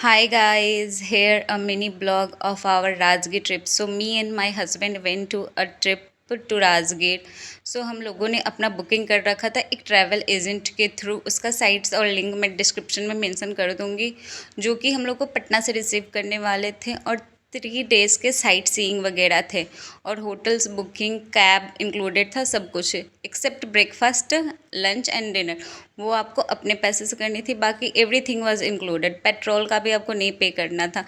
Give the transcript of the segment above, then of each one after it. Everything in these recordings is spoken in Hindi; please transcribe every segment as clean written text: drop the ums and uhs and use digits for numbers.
Hi guys, here a mini blog of our Rajgir trip. So me and my husband went to a trip to Rajgir. हम लोगों ने अपना बुकिंग कर रखा था एक ट्रैवल एजेंट के थ्रू. उसका साइट्स और लिंक मैं डिस्क्रिप्शन में मेंशन कर दूंगी, जो कि हम लोग को पटना से रिसीव करने वाले थे. और 3 डेज़ के साइट सीइंग वगैरह थे और होटल्स बुकिंग कैब इंक्लूडेड था. सब कुछ except breakfast, lunch and dinner वो आपको अपने पैसे से करनी थी. बाकी एवरीथिंग वाज इंक्लूडेड. पेट्रोल का भी आपको नहीं पे करना था.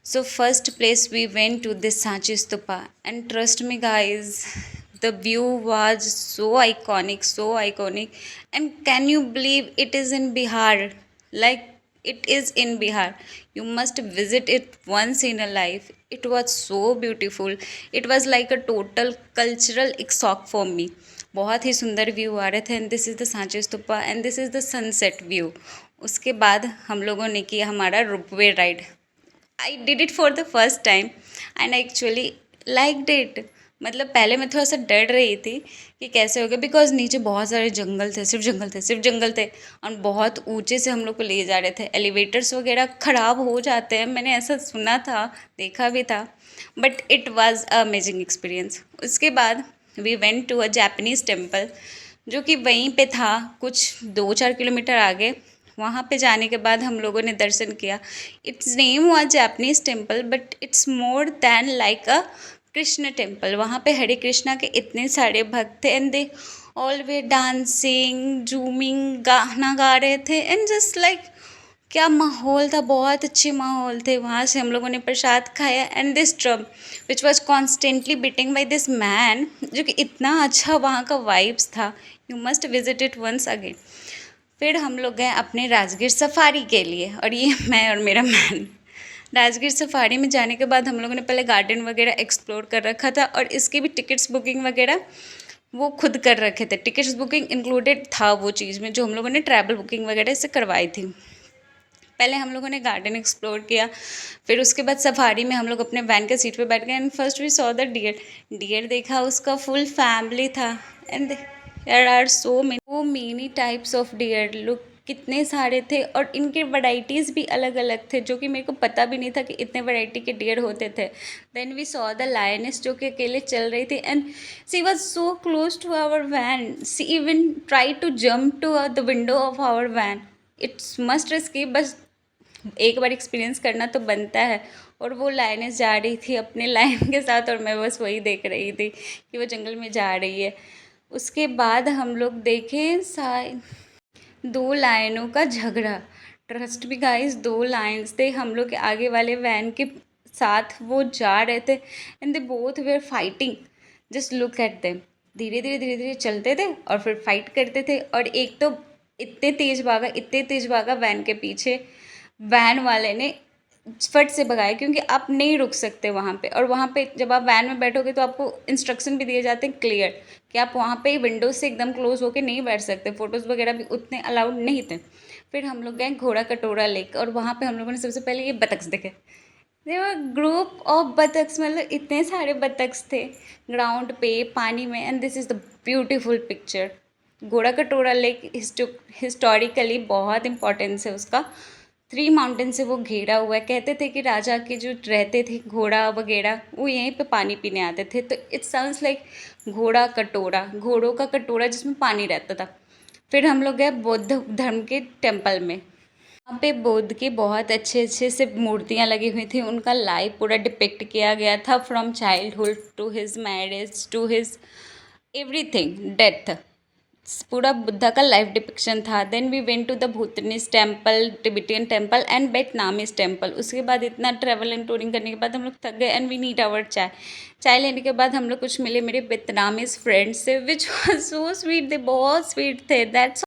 So first place we went to this Sanchi Stupa, and trust me guys, the view was so iconic. And can you believe it is in Bihar? Like, it is in Bihar. You must visit it once in a life. It was so beautiful. It was like a total cultural shock for me. बहुत ही सुंदर व्यू आ रहे थे. And this is the Sanchi stupa and this is the sunset view. उसके बाद हम लोगों ने किया हमारा ropeway ride. I did it for the first time and I actually liked it. मतलब पहले मैं थोड़ा सा डर रही थी कि कैसे हो गया, बिकॉज नीचे बहुत सारे जंगल थे, सिर्फ जंगल थे. और बहुत ऊंचे से हम लोग को ले जा रहे थे. एलिवेटर्स वगैरह ख़राब हो जाते हैं, मैंने ऐसा सुना था, देखा भी था. But it was a amazing experience. उसके बाद we went to a Japanese temple, जो कि वहीं पे था कुछ 2-4 किलोमीटर आगे. वहाँ पे जाने के बाद हम लोगों ने दर्शन किया. इट्स नेम हुआ Japanese temple, but it's more than like a Krishna temple. वहाँ पे हरे कृष्णा के इतने सारे भक्त थे and they all way dancing, zooming, गाना गा रहे थे. एंड जस्ट लाइक क्या माहौल था, बहुत अच्छे माहौल थे. वहाँ से हम लोगों ने प्रसाद खाया. And this drum which was constantly beating by this man, जो कि इतना अच्छा वहाँ का वाइब्स था. You must visit it once again. फिर हम लोग गए अपने राजगीर सफारी के लिए, और ये मैं और मेरा मैन. राजगीर सफारी में जाने के बाद हम लोगों ने पहले गार्डन वगैरह एक्सप्लोर कर रखा था, और इसकी भी टिकट्स बुकिंग वगैरह वो खुद कर रखे थे. टिकट्स बुकिंग इंक्लूडेड था वो चीज़ में, जो हम लोगों ने ट्रैवल बुकिंग वगैरह से करवाई थी. पहले हम लोगों ने गार्डन एक्सप्लोर किया. फिर उसके बाद सफारी में हम लोग अपने वैन के सीट पे बैठ गए. And first we saw the deer देखा. उसका फुल फैमिली था. And there are so many types of deer. Look कितने सारे थे, और इनके वैराइटीज़ भी अलग अलग थे, जो कि मेरे को पता भी नहीं था कि इतने वैरायटी के डियर होते थे. Then we saw the lioness, जो कि अकेले चल रही थी. And she was so close to our van. She even try to jump to the window of our van. It's must risky, बस एक बार एक्सपीरियंस करना तो बनता है. और वो लाइनें जा रही थी अपने लाइन के साथ, और मैं बस वही देख रही थी कि वो जंगल में जा रही है. उसके बाद हम लोग देखे 2 लाइनों का झगड़ा. ट्रस्ट भी गाइस, 2 लाइन्स थे. हम लोग के आगे वाले वैन के साथ वो जा रहे थे. And they both where fighting. Just look at them. धीरे धीरे चलते थे और फिर फाइट करते थे. और एक तो इतने तेज भागा वैन के पीछे. वैन वाले ने फट से भगाया, क्योंकि आप नहीं रुक सकते वहाँ पे. और वहाँ पे जब आप वैन में बैठोगे तो आपको इंस्ट्रक्शन भी दिए जाते हैं क्लियर, कि आप वहाँ पे विंडो से एकदम क्लोज होके नहीं बैठ सकते. फ़ोटोज़ वगैरह भी उतने अलाउड नहीं थे. फिर हम लोग गए घोड़ा कटोरा लेक, और वहाँ पे हम लोगों ने सबसे पहले ये बतख देखे. देवर ग्रुप ऑफ बतख्स, मतलब इतने सारे बतख्स थे ग्राउंड पे पानी में. And this is the beautiful picture. घोड़ा कटोरा लेक हिस्टोरिकली बहुत इम्पोर्टेंस है उसका. 3 माउंटेन से वो घेरा हुआ है. कहते थे कि राजा के जो रहते थे घोड़ा वगैरह, वो यहीं पे पानी पीने आते थे. तो इट साउंड्स लाइक घोड़ा कटोरा, घोड़ों का कटोरा जिसमें पानी रहता था. फिर हम लोग गए बौद्ध धर्म के टेम्पल में. वहाँ पे बुद्ध की बहुत अच्छे अच्छे से मूर्तियाँ लगी हुई थी. उनका लाइफ पूरा डिपिक्ट किया गया था, from childhood to his marriage to his everything death. पूरा बुद्धा का लाइफ डिपिक्शन था. Then we went to the Bhutanese temple, Tibetan temple and Vietnamese temple. उसके बाद इतना ट्रैवल एंड टूरिंग करने के बाद हम लोग थक गए. एंड वी नीड आवर चाय लेने के बाद हम लोग कुछ मिले मेरे वियतनामीज फ्रेंड्स से, विच वॉज सो स्वीट. दे बहुत स्वीट थे. दैट्स